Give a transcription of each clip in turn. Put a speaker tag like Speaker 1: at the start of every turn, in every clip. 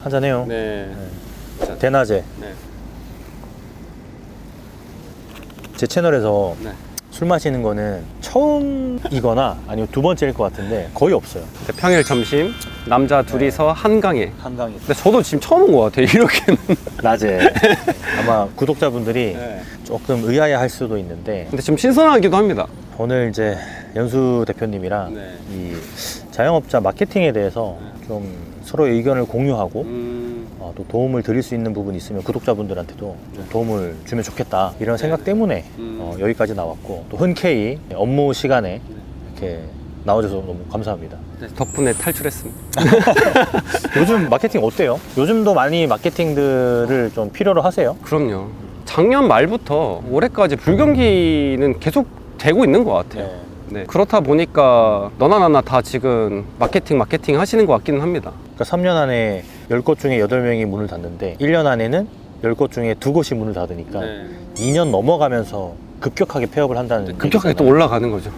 Speaker 1: 한잔해요.
Speaker 2: 네.
Speaker 1: 네. 대낮에
Speaker 2: 네.
Speaker 1: 제 채널에서
Speaker 2: 네.
Speaker 1: 술 마시는 거는 처음이거나 아니면 두 번째일 것 같은데 거의 없어요.
Speaker 2: 평일 점심 남자 둘이서 한강에.
Speaker 1: 한강에
Speaker 2: 근데 저도 지금 처음 온 것 같아요. 이렇게는.
Speaker 1: 낮에 아마 구독자분들이
Speaker 2: 네.
Speaker 1: 조금 의아해할 수도 있는데
Speaker 2: 근데 지금 신선하기도 합니다.
Speaker 1: 오늘 이제 연수 대표님이랑
Speaker 2: 네.
Speaker 1: 이 자영업자 마케팅에 대해서 좀 서로의 의견을 공유하고 또 도움을 드릴 수 있는 부분이 있으면 구독자분들한테도 좀 도움을 주면 좋겠다 이런 생각 때문에 여기까지 나왔고 또 흔쾌히 업무 시간에 이렇게 나와줘서 너무 감사합니다.
Speaker 2: 네, 덕분에 탈출했습니다.
Speaker 1: 요즘 마케팅 어때요? 요즘도 많이 마케팅들을 좀 필요로 하세요?
Speaker 2: 그럼요. 작년 말부터 올해까지 불경기는 계속 되고 있는 것 같아요. 네. 그렇다 보니까 너나 나나 다 지금 마케팅 하시는 것 같기는 합니다.
Speaker 1: 그러니까 3년 안에 10곳 중에 8명이 문을 닫는데 1년 안에는 10곳 중에 2곳이 문을 닫으니까 2년 넘어가면서 급격하게 폐업을 한다는
Speaker 2: 급격하게 또 올라가는 거죠.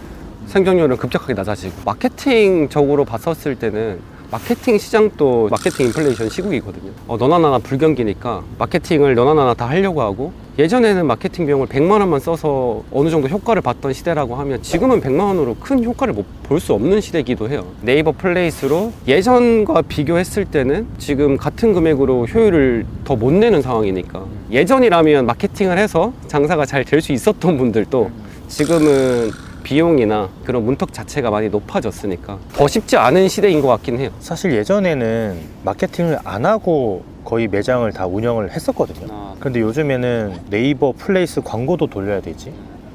Speaker 2: 생존율은 급격하게 낮아지고 마케팅적으로 봤었을 때는 마케팅 시장도 마케팅 인플레이션 시국이거든요. 너나 나나 불경기니까 마케팅을 너나 나나 다 하려고 하고, 예전에는 마케팅 비용을 100만 원만 써서 어느 정도 효과를 봤던 시대라고 하면 지금은 100만 원으로 큰 효과를 볼 수 없는 시대이기도 해요. 네이버 플레이스로 예전과 비교했을 때는 지금 같은 금액으로 효율을 더 못 내는 상황이니까, 예전이라면 마케팅을 해서 장사가 잘 될 수 있었던 분들도 지금은 비용이나 그런 문턱 자체가 많이 높아졌으니까 더 쉽지 않은 시대인 것 같긴 해요.
Speaker 1: 사실 예전에는 마케팅을 안 하고 거의 매장을 다 운영을 했었거든요. 그런데 요즘에는 네이버 플레이스 광고도 돌려야 되지,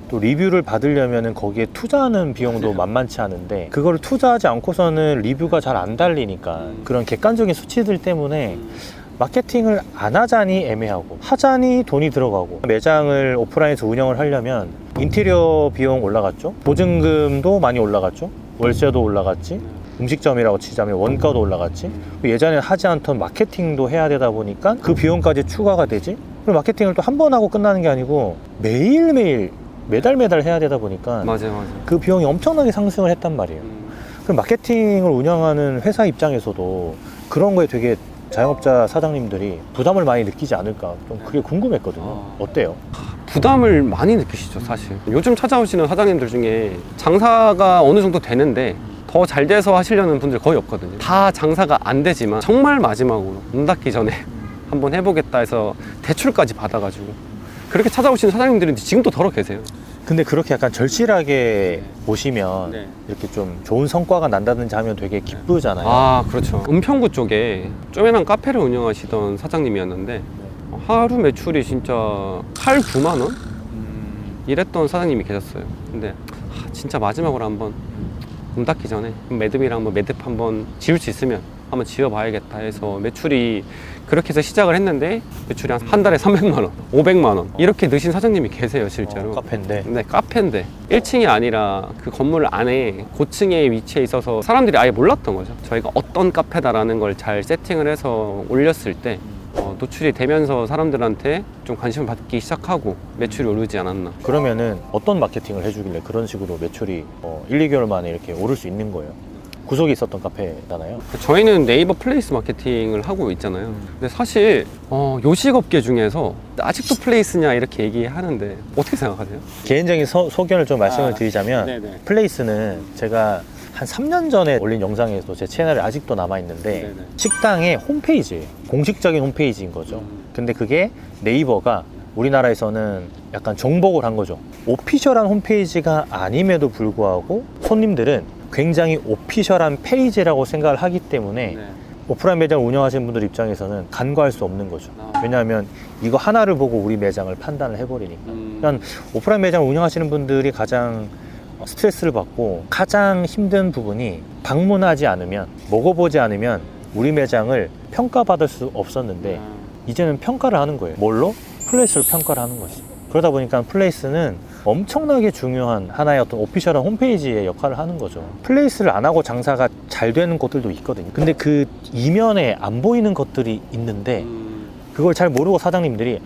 Speaker 1: 또 리뷰를 받으려면 거기에 투자하는 비용도 만만치 않은데 그걸 투자하지 않고서는 리뷰가 잘 안 달리니까 그런 객관적인 수치들 때문에 마케팅을 안 하자니 애매하고 하자니 돈이 들어가고, 매장을 오프라인에서 운영을 하려면 인테리어 비용 올라갔죠, 보증금도 많이 올라갔죠, 월세도 올라갔지, 음식점이라고 치자면 원가도 올라갔지, 예전에 하지 않던 마케팅도 해야 되다 보니까 그 비용까지 추가가 되지. 그리고 마케팅을 또 한 번 하고 끝나는 게 아니고 매일매일 매달 해야 되다 보니까
Speaker 2: 맞아요.
Speaker 1: 그 비용이 엄청나게 상승을 했단 말이에요. 그럼 마케팅을 운영하는 회사 입장에서도 그런 거에 되게 자영업자 사장님들이 부담을 많이 느끼지 않을까, 좀 그게 궁금했거든요. 어때요?
Speaker 2: 부담을 많이 느끼시죠, 사실. 요즘 찾아오시는 사장님들 중에 장사가 어느 정도 되는데 더 잘 돼서 하시려는 분들 거의 없거든요. 다 장사가 안 되지만 정말 마지막으로 문 닫기 전에 한번 해보겠다 해서 대출까지 받아가지고 그렇게 찾아오시는 사장님들은 지금도 덜어 계세요.
Speaker 1: 근데 그렇게 약간 절실하게 보시면 이렇게 좀 좋은 성과가 난다든지 하면 되게 기쁘잖아요.
Speaker 2: 아, 그렇죠. 은평구 쪽에 쪼매난 카페를 운영하시던 사장님이었는데 하루 매출이 진짜 8, 9만 원? 이랬던 사장님이 계셨어요. 근데 진짜 마지막으로 한번 문 닫기 전에 매듭이랑 매듭 한번 지을 수 있으면 한번 지어봐야겠다 해서 매출이 그렇게 해서 시작을 했는데 매출이 한 달에 300만 원, 500만 원 이렇게 넣으신 사장님이 계세요, 실제로.
Speaker 1: 카페인데.
Speaker 2: 네, 카페인데 1층이 아니라 그 건물 안에 고층에 위치해 있어서 사람들이 아예 몰랐던 거죠. 저희가 어떤 카페다라는 걸 잘 세팅을 해서 올렸을 때 노출이 되면서 사람들한테 좀 관심을 받기 시작하고 매출이 오르지 않았나.
Speaker 1: 그러면은 어떤 마케팅을 해주길래 그런 식으로 매출이 1, 2개월 만에 이렇게 오를 수 있는 거예요? 구석에 있었던 카페잖아요.
Speaker 2: 저희는 네이버 플레이스 마케팅을 하고 있잖아요. 근데 사실 요식업계 중에서 아직도 플레이스냐 이렇게 얘기하는데 어떻게 생각하세요?
Speaker 1: 개인적인 소견을 좀 말씀을 드리자면 플레이스는 제가 한 3년 전에 올린 영상에서 제 채널에 아직도 남아있는데 식당의 홈페이지예요. 공식적인 홈페이지인 거죠. 근데 그게 네이버가 우리나라에서는 약간 정복을 한 거죠. 오피셜한 홈페이지가 아님에도 불구하고 손님들은 굉장히 오피셜한 페이지라고 생각을 하기 때문에 오프라인 매장을 운영하시는 분들 입장에서는 간과할 수 없는 거죠. 왜냐하면 이거 하나를 보고 우리 매장을 판단을 해버리니까. 그러니까 오프라인 매장을 운영하시는 분들이 가장 스트레스를 받고 가장 힘든 부분이 방문하지 않으면, 먹어보지 않으면 우리 매장을 평가받을 수 없었는데 이제는 평가를 하는 거예요. 뭘로? 플레이스로 평가를 하는 거지. 그러다 보니까 플레이스는 엄청나게 중요한 하나의 어떤 오피셜한 홈페이지의 역할을 하는 거죠. 플레이스를 안 하고 장사가 잘 되는 곳들도 있거든요. 근데 그 이면에 안 보이는 것들이 있는데 그걸 잘 모르고 사장님들이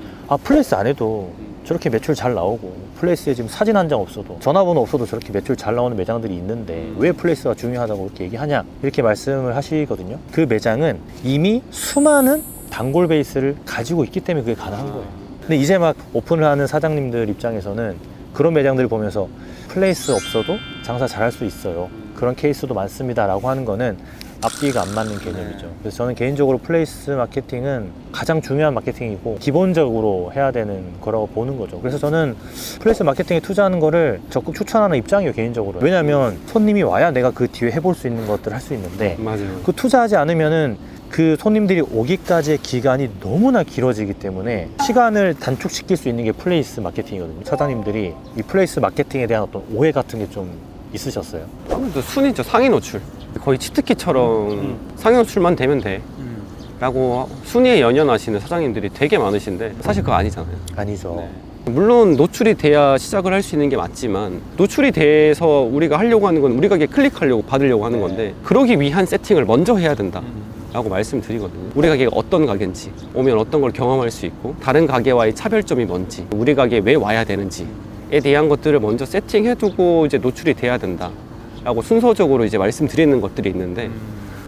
Speaker 1: 플레이스 안 해도 저렇게 매출 잘 나오고 플레이스에 지금 사진 한 장 없어도 전화번호 없어도 저렇게 매출 잘 나오는 매장들이 있는데 왜 플레이스가 중요하다고 이렇게 얘기하냐 이렇게 말씀을 하시거든요. 그 매장은 이미 수많은 단골 베이스를 가지고 있기 때문에 그게 가능한 거예요. 근데 이제 막 오픈을 하는 사장님들 입장에서는 그런 매장들을 보면서 플레이스 없어도 장사 잘할 수 있어요, 그런 케이스도 많습니다 라고 하는 거는 앞뒤가 안 맞는 개념이죠. 그래서 저는 개인적으로 플레이스 마케팅은 가장 중요한 마케팅이고 기본적으로 해야 되는 거라고 보는 거죠. 그래서 저는 플레이스 마케팅에 투자하는 거를 적극 추천하는 입장이에요, 개인적으로. 왜냐하면 손님이 와야 내가 그 뒤에 해볼 수 있는 것들을 할 수 있는데
Speaker 2: 맞아요.
Speaker 1: 그 투자하지 않으면은 그 손님들이 오기까지의 기간이 너무나 길어지기 때문에 시간을 단축시킬 수 있는 게 플레이스 마케팅이거든요. 사장님들이 이 플레이스 마케팅에 대한 어떤 오해 같은 게 좀 있으셨어요?
Speaker 2: 아무래도 순위죠. 상위 노출. 거의 치트키처럼 상위 노출만 되면 돼 라고 순위에 연연하시는 사장님들이 되게 많으신데 사실 그거 아니잖아요.
Speaker 1: 아니죠.
Speaker 2: 네. 물론 노출이 돼야 시작을 할 수 있는 게 맞지만 노출이 돼서 우리가 하려고 하는 건 우리 가게에 클릭하려고 받으려고 하는 건데 그러기 위한 세팅을 먼저 해야 된다 라고 말씀드리거든요. 우리 가게가 어떤 가게인지, 오면 어떤 걸 경험할 수 있고 다른 가게와의 차별점이 뭔지, 우리 가게에 왜 와야 되는지에 대한 것들을 먼저 세팅해두고 이제 노출이 돼야 된다 라고 순서적으로 이제 말씀드리는 것들이 있는데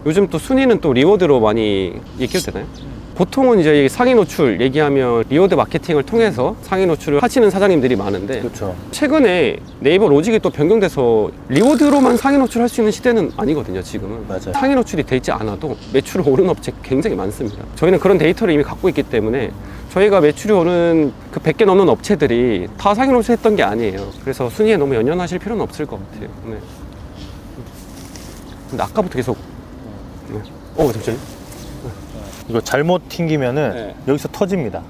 Speaker 2: 요즘 또 순위는 또 리워드로 많이 얘기해도 되나요? 보통은 이제 상위 노출 얘기하면 리워드 마케팅을 통해서 상위 노출을 하시는 사장님들이 많은데
Speaker 1: 그렇죠.
Speaker 2: 최근에 네이버 로직이 또 변경돼서 리워드로만 상위 노출할 수 있는 시대는 아니거든요. 지금은
Speaker 1: 맞아요.
Speaker 2: 상위 노출이 되지 않아도 매출이 오른 업체 굉장히 많습니다. 저희는 그런 데이터를 이미 갖고 있기 때문에 저희가 매출이 오른 그 100개 넘는 업체들이 다 상위 노출했던 게 아니에요. 그래서 순위에 너무 연연하실 필요는 없을 것 같아요. 네. 근데 아까부터 계속 잠시만요.
Speaker 1: 이거 잘못 튕기면은
Speaker 2: 네.
Speaker 1: 여기서 터집니다.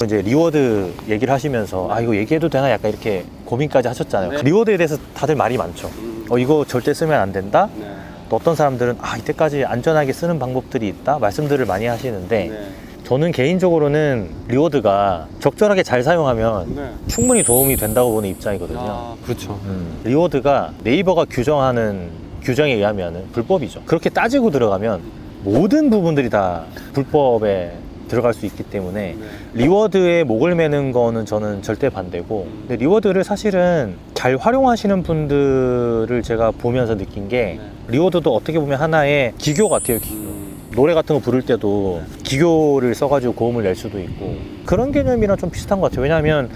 Speaker 1: 이제 리워드 얘기를 하시면서 이거 얘기해도 되나 약간 이렇게 고민까지 하셨잖아요.
Speaker 2: 네.
Speaker 1: 리워드에 대해서 다들 말이 많죠. 이거 절대 쓰면 안 된다.
Speaker 2: 네.
Speaker 1: 또 어떤 사람들은 이때까지 안전하게 쓰는 방법들이 있다 말씀들을 많이 하시는데
Speaker 2: 네.
Speaker 1: 저는 개인적으로는 리워드가 적절하게 잘 사용하면
Speaker 2: 네.
Speaker 1: 충분히 도움이 된다고 보는 입장이거든요.
Speaker 2: 그렇죠.
Speaker 1: 리워드가 네이버가 규정하는 규정에 의하면 불법이죠. 그렇게 따지고 들어가면 모든 부분들이 다 불법에 들어갈 수 있기 때문에 리워드에 목을 매는 거는 저는 절대 반대고, 근데 리워드를 사실은 잘 활용하시는 분들을 제가 보면서 느낀 게 리워드도 어떻게 보면 하나의 기교 같아요. 기교. 노래 같은 거 부를 때도 기교를 써가지고 고음을 낼 수도 있고 그런 개념이랑 좀 비슷한 것 같아요. 왜냐하면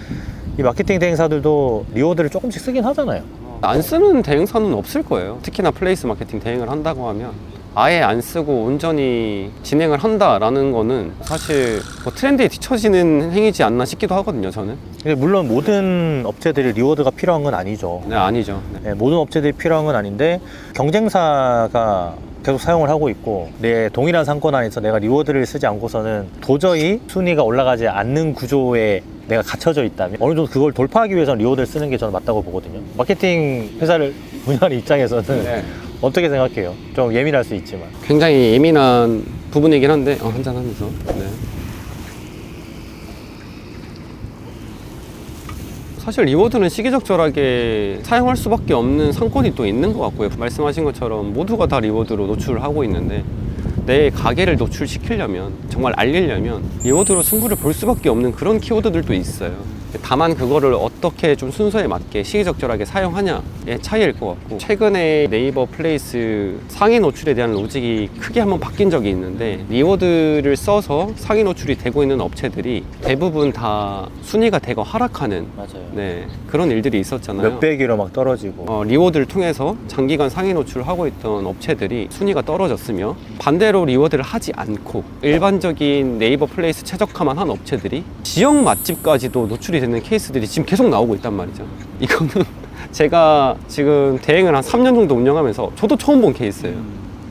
Speaker 1: 이 마케팅 대행사들도 리워드를 조금씩 쓰긴 하잖아요.
Speaker 2: 안 쓰는 대행사는 없을 거예요. 특히나 플레이스 마케팅 대행을 한다고 하면 아예 안 쓰고 온전히 진행을 한다라는 거는 사실 뭐 트렌드에 뒤처지는 행위지 않나 싶기도 하거든요, 저는.
Speaker 1: 근데 물론 모든 업체들이 리워드가 필요한 건 아니죠.
Speaker 2: 네, 아니죠. 네.
Speaker 1: 네, 모든 업체들이 필요한 건 아닌데 경쟁사가 계속 사용을 하고 있고 내 동일한 상권 안에서 내가 리워드를 쓰지 않고서는 도저히 순위가 올라가지 않는 구조에 내가 갇혀져 있다면 어느 정도 그걸 돌파하기 위해서는 리워드를 쓰는 게 저는 맞다고 보거든요. 마케팅 회사를 운영하는 입장에서는
Speaker 2: 네.
Speaker 1: 어떻게 생각해요? 좀 예민할 수 있지만.
Speaker 2: 굉장히 예민한 부분이긴 한데 한잔 하면서. 네. 사실 리워드는 시기적절하게 사용할 수밖에 없는 상권이 또 있는 것 같고요. 말씀하신 것처럼 모두가 다 리워드로 노출을 하고 있는데 내 가게를 노출시키려면, 정말 알리려면 리워드로 승부를 볼 수밖에 없는 그런 키워드들도 있어요. 다만 그거를 어떻게 좀 순서에 맞게 시기적절하게 사용하냐의 차이일 것 같고, 최근에 네이버 플레이스 상위 노출에 대한 로직이 크게 한번 바뀐 적이 있는데 리워드를 써서 상위 노출이 되고 있는 업체들이 대부분 다 순위가 되고 하락하는
Speaker 1: 맞아요.
Speaker 2: 그런 일들이 있었잖아요.
Speaker 1: 몇백위로 막 떨어지고.
Speaker 2: 리워드를 통해서 장기간 상위 노출을 하고 있던 업체들이 순위가 떨어졌으며, 반대로 리워드를 하지 않고 일반적인 네이버 플레이스 최적화만 한 업체들이 지역 맛집까지도 노출이 되는 케이스들이 지금 계속 나오고 있단 말이죠. 이거는 제가 지금 대행을 한 3년 정도 운영하면서 저도 처음 본 케이스예요.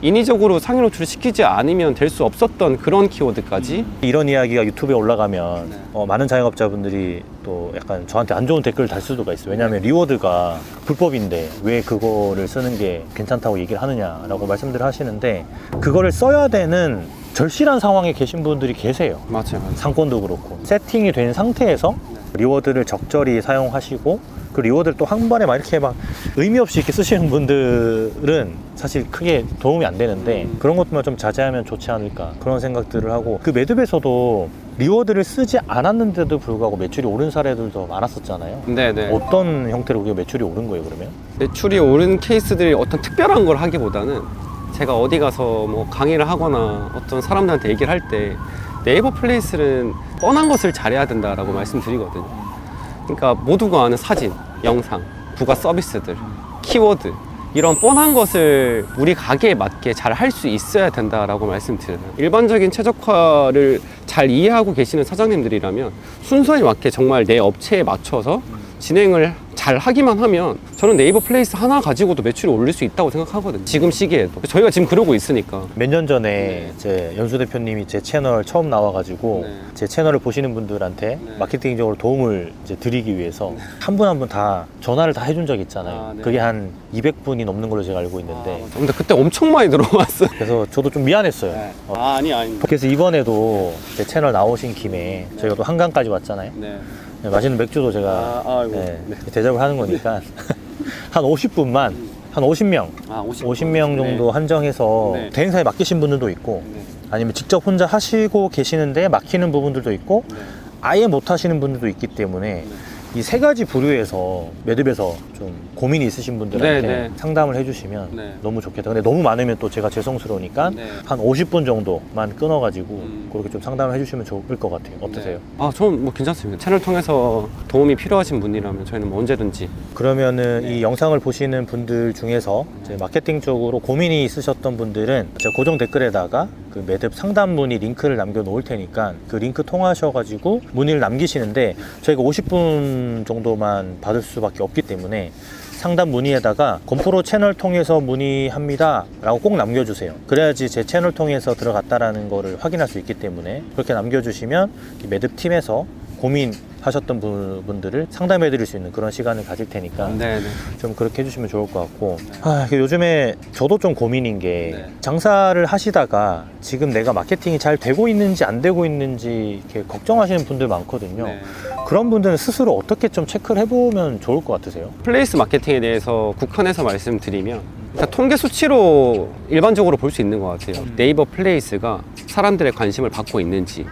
Speaker 2: 인위적으로 상위 노출을 시키지 않으면 될 수 없었던 그런 키워드까지.
Speaker 1: 이런 이야기가 유튜브에 올라가면 많은 자영업자분들이 또 약간 저한테 안 좋은 댓글을 달 수도 있어요. 왜냐하면 리워드가 불법인데 왜 그거를 쓰는 게 괜찮다고 얘기를 하느냐라고 말씀들을 하시는데, 그거를 써야 되는 절실한 상황에 계신 분들이 계세요.
Speaker 2: 맞아요.
Speaker 1: 상권도 그렇고 세팅이 된 상태에서 리워드를 적절히 사용하시고 그 리워드를 또 한 번에 막 이렇게 막 의미 없이 이렇게 쓰시는 분들은 사실 크게 도움이 안 되는데 그런 것들만 좀 자제하면 좋지 않을까 그런 생각들을 하고, 그 매듭에서도 리워드를 쓰지 않았는데도 불구하고 매출이 오른 사례들도 많았었잖아요.
Speaker 2: 네네.
Speaker 1: 어떤 형태로 그게 매출이 오른 거예요, 그러면?
Speaker 2: 매출이 오른 케이스들이 어떤 특별한 걸 하기보다는 제가 어디 가서 뭐 강의를 하거나 어떤 사람들한테 얘기를 할 때 네이버 플레이스는 뻔한 것을 잘해야 된다라고 말씀드리거든요. 그러니까 모두가 아는 사진, 영상, 부가 서비스들, 키워드, 이런 뻔한 것을 우리 가게에 맞게 잘 할 수 있어야 된다라고 말씀드려요. 일반적인 최적화를 잘 이해하고 계시는 사장님들이라면 순서에 맞게 정말 내 업체에 맞춰서 진행을 잘 하기만 하면 저는 네이버 플레이스 하나 가지고도 매출이 올릴 수 있다고 생각하거든요. 지금 시기에도. 저희가 지금 그러고 있으니까.
Speaker 1: 몇 년 전에 제 연수 대표님이 제 채널 처음 나와가지고 제 채널을 보시는 분들한테 마케팅적으로 도움을 이제 드리기 위해서 한 분 한 분 다 전화를 다 해준 적이 있잖아요. 그게 한 200분이 넘는 걸로 제가 알고 있는데.
Speaker 2: 근데 그때 엄청 많이 들어왔어요.
Speaker 1: 그래서 저도 좀 미안했어요.
Speaker 2: 아니.
Speaker 1: 그래서 이번에도 제 채널 나오신 김에 저희가 또 한강까지 왔잖아요. 네, 맛있는 맥주도 제가 대접을 하는 거니까 한 50분만 한 50명 50명 정도 한정해서 대행사에 맡기신 분들도 있고 아니면 직접 혼자 하시고 계시는데 막히는 부분들도 있고 아예 못 하시는 분들도 있기 때문에 이 세 가지 부류에서 매듭에서 좀 고민이 있으신 분들한테 상담을 해주시면 너무 좋겠다. 근데 너무 많으면 또 제가 죄송스러우니까 한 50분 정도만 끊어가지고 그렇게 좀 상담을 해주시면 좋을 것 같아요. 어떠세요?
Speaker 2: 저는 뭐 괜찮습니다. 채널 통해서 도움이 필요하신 분이라면 저희는 뭐 언제든지.
Speaker 1: 그러면은 이 영상을 보시는 분들 중에서 이제 마케팅 쪽으로 고민이 있으셨던 분들은 제가 고정 댓글에다가 그 매듭 상담 문의 링크를 남겨 놓을 테니까 그 링크 통하셔가지고 문의를 남기시는데 저희가 50분 정도만 받을 수밖에 없기 때문에 상담 문의에다가 건프로 채널 통해서 문의합니다 라고 꼭 남겨주세요. 그래야지 제 채널 통해서 들어갔다라는 거를 확인할 수 있기 때문에 그렇게 남겨주시면 이 매듭팀에서 고민하셨던 분들을 상담해 드릴 수 있는 그런 시간을 가질 테니까 좀 그렇게 해주시면 좋을 것 같고, 요즘에 저도 좀 고민인 게 장사를 하시다가 지금 내가 마케팅이 잘 되고 있는지 안 되고 있는지 이렇게 걱정하시는 분들 많거든요. 그런 분들은 스스로 어떻게 좀 체크를 해보면 좋을 것 같으세요?
Speaker 2: 플레이스 마케팅에 대해서 국한해서 말씀드리면 일단 통계 수치로 일반적으로 볼 수 있는 것 같아요. 네이버 플레이스가 사람들의 관심을 받고 있는지,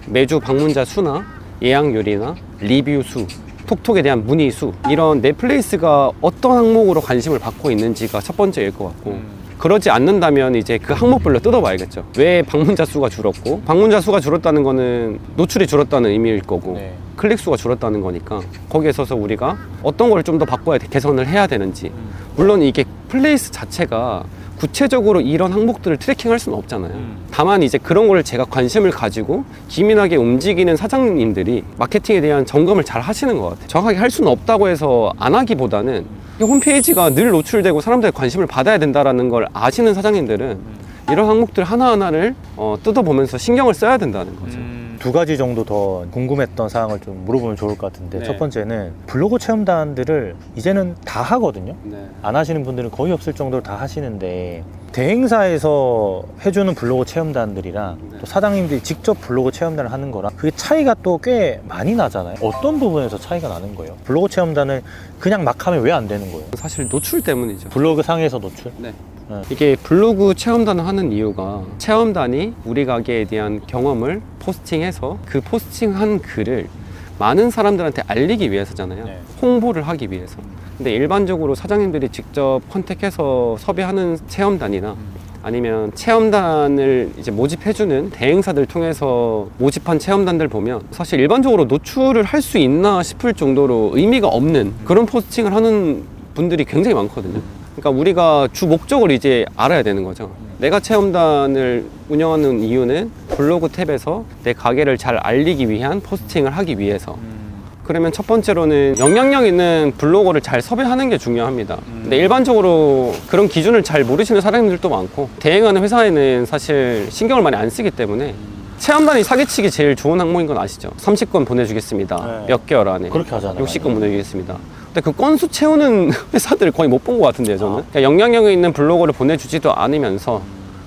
Speaker 2: 매주 방문자 수나 예약률이나 리뷰 수, 톡톡에 대한 문의 수, 이런 내 플레이스가 어떤 항목으로 관심을 받고 있는지가 첫 번째일 것 같고, 그러지 않는다면 이제 그 항목별로 뜯어봐야겠죠. 왜 방문자 수가 줄었고, 방문자 수가 줄었다는 거는 노출이 줄었다는 의미일 거고 클릭 수가 줄었다는 거니까 거기에 있어서 우리가 어떤 걸 좀 더 바꿔야 돼, 개선을 해야 되는지. 물론 이게 플레이스 자체가 구체적으로 이런 항목들을 트래킹할 수는 없잖아요. 다만 이제 그런 걸 제가 관심을 가지고 기민하게 움직이는 사장님들이 마케팅에 대한 점검을 잘 하시는 것 같아요. 정확하게 할 수는 없다고 해서 안 하기보다는 홈페이지가 늘 노출되고 사람들의 관심을 받아야 된다는 걸 아시는 사장님들은 이런 항목들 하나하나를 뜯어보면서 신경을 써야 된다는 거죠.
Speaker 1: 두 가지 정도 더 궁금했던 사항을 좀 물어보면 좋을 것 같은데, 첫 번째는 블로그 체험단들을 이제는 다 하거든요. 안 하시는 분들은 거의 없을 정도로 다 하시는데 대행사에서 해주는 블로그 체험단들이랑 또 사장님들이 직접 블로그 체험단을 하는 거랑 그게 차이가 또 꽤 많이 나잖아요. 어떤 부분에서 차이가 나는 거예요? 블로그 체험단을 그냥 막 하면 왜 안 되는 거예요?
Speaker 2: 사실 노출 때문이죠.
Speaker 1: 블로그 상에서 노출?
Speaker 2: 이게 블로그 체험단을 하는 이유가 체험단이 우리 가게에 대한 경험을 포스팅해서 그 포스팅한 글을 많은 사람들한테 알리기 위해서잖아요. 홍보를 하기 위해서. 근데 일반적으로 사장님들이 직접 컨택해서 섭외하는 체험단이나 아니면 체험단을 이제 모집해주는 대행사들 통해서 모집한 체험단들 보면 사실 일반적으로 노출을 할 수 있나 싶을 정도로 의미가 없는 그런 포스팅을 하는 분들이 굉장히 많거든요. 그러니까 우리가 주 목적을 이제 알아야 되는 거죠. 내가 체험단을 운영하는 이유는 블로그 탭에서 내 가게를 잘 알리기 위한 포스팅을 하기 위해서. 그러면 첫 번째로는 영향력 있는 블로거를 잘 섭외하는 게 중요합니다. 근데 일반적으로 그런 기준을 잘 모르시는 사장님들도 많고 대행하는 회사에는 사실 신경을 많이 안 쓰기 때문에 체험단이 사기치기 제일 좋은 항목인 건 아시죠? 30건 보내주겠습니다. 몇 개월 안에.
Speaker 1: 그렇게 하잖아요.
Speaker 2: 60건 보내주겠습니다. 근데 그 건수 채우는 회사들 거의 못 본 것 같은데요, 저는. 그러니까 영향력 있는 블로거를 보내주지도 않으면서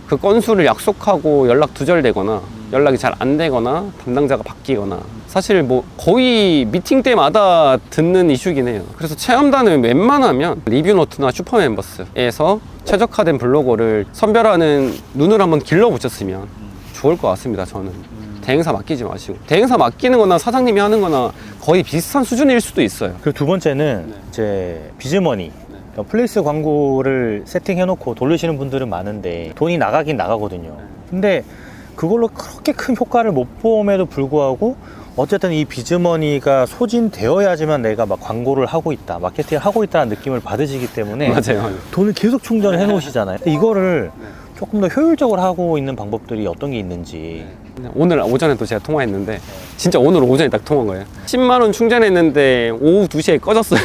Speaker 2: 그 건수를 약속하고 연락 두절되거나 연락이 잘 안 되거나 담당자가 바뀌거나 사실 뭐 거의 미팅 때마다 듣는 이슈긴 해요. 그래서 체험단은 웬만하면 리뷰노트나 슈퍼멤버스에서 최적화된 블로거를 선별하는 눈을 한번 길러보셨으면 좋을 것 같습니다. 저는 대행사 맡기지 마시고, 대행사 맡기는 거나 사장님이 하는 거나 거의 비슷한 수준일 수도 있어요.
Speaker 1: 그리고 두 번째는 이제 비즈머니, 그러니까 플레이스 광고를 세팅해놓고 돌리시는 분들은 많은데 돈이 나가긴 나가거든요. 근데 그걸로 그렇게 큰 효과를 못 봄에도 불구하고 어쨌든 이 비즈머니가 소진되어야지만 내가 막 광고를 하고 있다, 마케팅을 하고 있다는 느낌을 받으시기 때문에
Speaker 2: 맞아요.
Speaker 1: 돈을 계속 충전을 해 놓으시잖아요. 이거를 조금 더 효율적으로 하고 있는 방법들이 어떤 게 있는지.
Speaker 2: 오늘 오전에도 제가 통화했는데 진짜 오늘 오전에 딱 통화한 거예요. 10만 원 충전했는데 오후 2시에 꺼졌어요.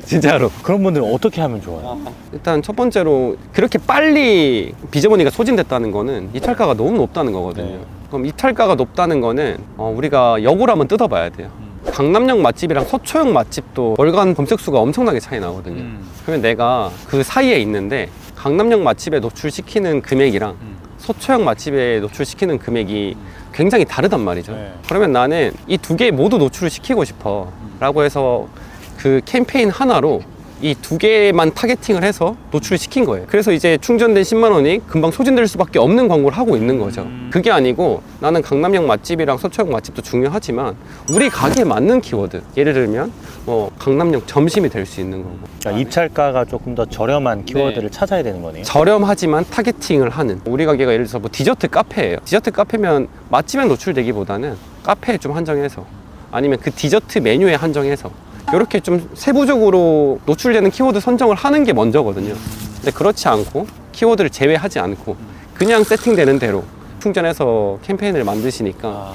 Speaker 2: 진짜로.
Speaker 1: 그런 분들은 어떻게 하면 좋아요?
Speaker 2: 일단 첫 번째로 그렇게 빨리 비즈머니가 소진됐다는 거는 이탈가가 너무 높다는 거거든요.
Speaker 1: 네.
Speaker 2: 그럼 이탈가가 높다는 거는 우리가 역으로 한번 뜯어봐야 돼요. 강남역 맛집이랑 서초역 맛집도 월간 검색수가 엄청나게 차이 나거든요. 그러면 내가 그 사이에 있는데 강남역 맛집에 노출시키는 금액이랑 서초역 맛집에 노출시키는 금액이 굉장히 다르단 말이죠.
Speaker 1: 네.
Speaker 2: 그러면 나는 이 두 개 모두 노출을 시키고 싶어 라고 해서 그 캠페인 하나로 이 두 개만 타겟팅을 해서 노출을 시킨 거예요. 그래서 이제 충전된 10만 원이 금방 소진될 수밖에 없는 광고를 하고 있는 거죠. 그게 아니고 나는 강남역 맛집이랑 서초역 맛집도 중요하지만 우리 가게에 맞는 키워드, 예를 들면 뭐 강남역 점심이 될 수 있는 거고,
Speaker 1: 그러니까 입찰가가 조금 더 저렴한 키워드를 찾아야 되는 거네요.
Speaker 2: 저렴하지만 타겟팅을 하는, 우리 가게가 예를 들어서 뭐 디저트 카페예요. 디저트 카페면 맛집에 노출되기보다는 카페에 좀 한정해서, 아니면 그 디저트 메뉴에 한정해서 이렇게 좀 세부적으로 노출되는 키워드 선정을 하는 게 먼저거든요. 근데 그렇지 않고 키워드를 제외하지 않고 그냥 세팅되는 대로 충전해서 캠페인을 만드시니까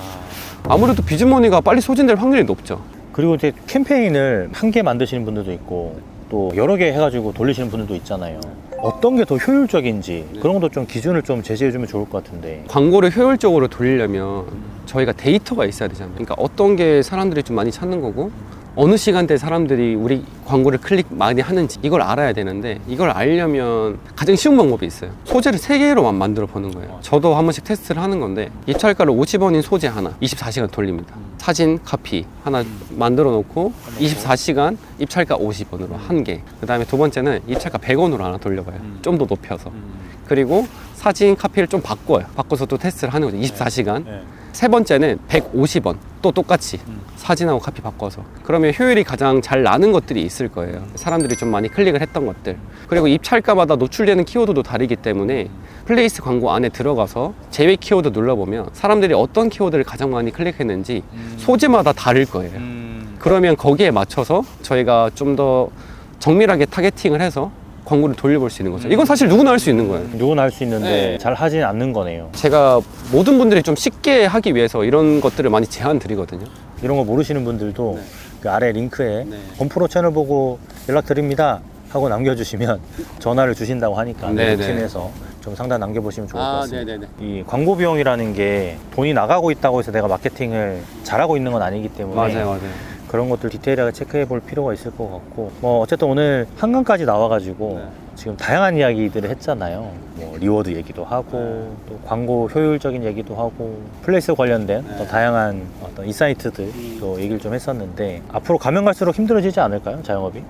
Speaker 2: 아무래도 비즈머니가 빨리 소진될 확률이 높죠.
Speaker 1: 그리고 이제 캠페인을 한 개 만드시는 분들도 있고 또 여러 개 해가지고 돌리시는 분들도 있잖아요. 어떤 게 더 효율적인지 그런 것도 좀 기준을 좀 제시해주면 좋을 것 같은데.
Speaker 2: 광고를 효율적으로 돌리려면 저희가 데이터가 있어야 되잖아요. 그러니까 어떤 게 사람들이 좀 많이 찾는 거고 어느 시간대에 사람들이 우리 광고를 클릭 많이 하는지 이걸 알아야 되는데, 이걸 알려면 가장 쉬운 방법이 있어요. 소재를 3개로만 만들어 보는 거예요. 저도 한 번씩 테스트를 하는 건데 입찰가를 50원인 소재 하나 24시간 돌립니다. 사진 카피 하나 만들어 놓고 24시간 입찰가 50원으로 한 개. 그 다음에 두 번째는 입찰가 100원으로 하나 돌려봐요. 좀 더 높여서. 그리고 사진 카피를 좀 바꿔서 또 테스트를 하는 거죠. 24시간. 세 번째는 150원 또 똑같이 사진하고 카피 바꿔서. 그러면 효율이 가장 잘 나는 것들이 있을 거예요. 사람들이 좀 많이 클릭을 했던 것들. 그리고 입찰가마다 노출되는 키워드도 다르기 때문에 플레이스 광고 안에 들어가서 제외 키워드 눌러보면 사람들이 어떤 키워드를 가장 많이 클릭했는지 소재마다 다를 거예요. 그러면 거기에 맞춰서 저희가 좀 더 정밀하게 타겟팅을 해서 광고를 돌려볼 수 있는 거죠. 이건 사실 누구나 할 수 있는 거예요.
Speaker 1: 누구나 할 수 있는데 잘 하진 않는 거네요.
Speaker 2: 제가 모든 분들이 좀 쉽게 하기 위해서 이런 것들을 많이 제안 드리거든요.
Speaker 1: 이런 거 모르시는 분들도 그 아래 링크에 범프로 채널 보고 연락드립니다 하고 남겨주시면 전화를 주신다고 하니까 팀에서 좀 상담 남겨보시면 좋을 것 같습니다. 이 광고 비용이라는 게 돈이 나가고 있다고 해서 내가 마케팅을 잘하고 있는 건 아니기 때문에
Speaker 2: 맞아요.
Speaker 1: 그런 것들 디테일하게 체크해 볼 필요가 있을 것 같고, 뭐 어쨌든 오늘 한강까지 나와가지고 지금 다양한 이야기들을 했잖아요. 뭐 리워드 얘기도 하고 또 광고 효율적인 얘기도 하고 플레이스 관련된 어떤 다양한 어떤 인사이트들도 얘기를 좀 했었는데, 앞으로 가면 갈수록 힘들어지지 않을까요, 자영업이?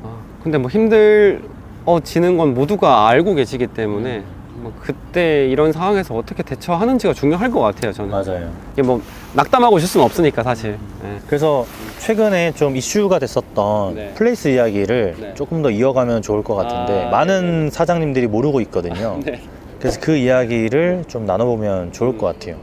Speaker 2: 근데 뭐 힘들어지는 건 모두가 알고 계시기 때문에 뭐 그때 이런 상황에서 어떻게 대처하는지가 중요할 것 같아요. 저는
Speaker 1: 맞아요.
Speaker 2: 이게 뭐 낙담하고 있을 수는 없으니까 사실.
Speaker 1: 그래서 최근에 좀 이슈가 됐었던 플레이스 이야기를 조금 더 이어가면 좋을 것 같은데 많은 사장님들이 모르고 있거든요. 그래서 그 이야기를 좀 나눠보면 좋을 것 같아요.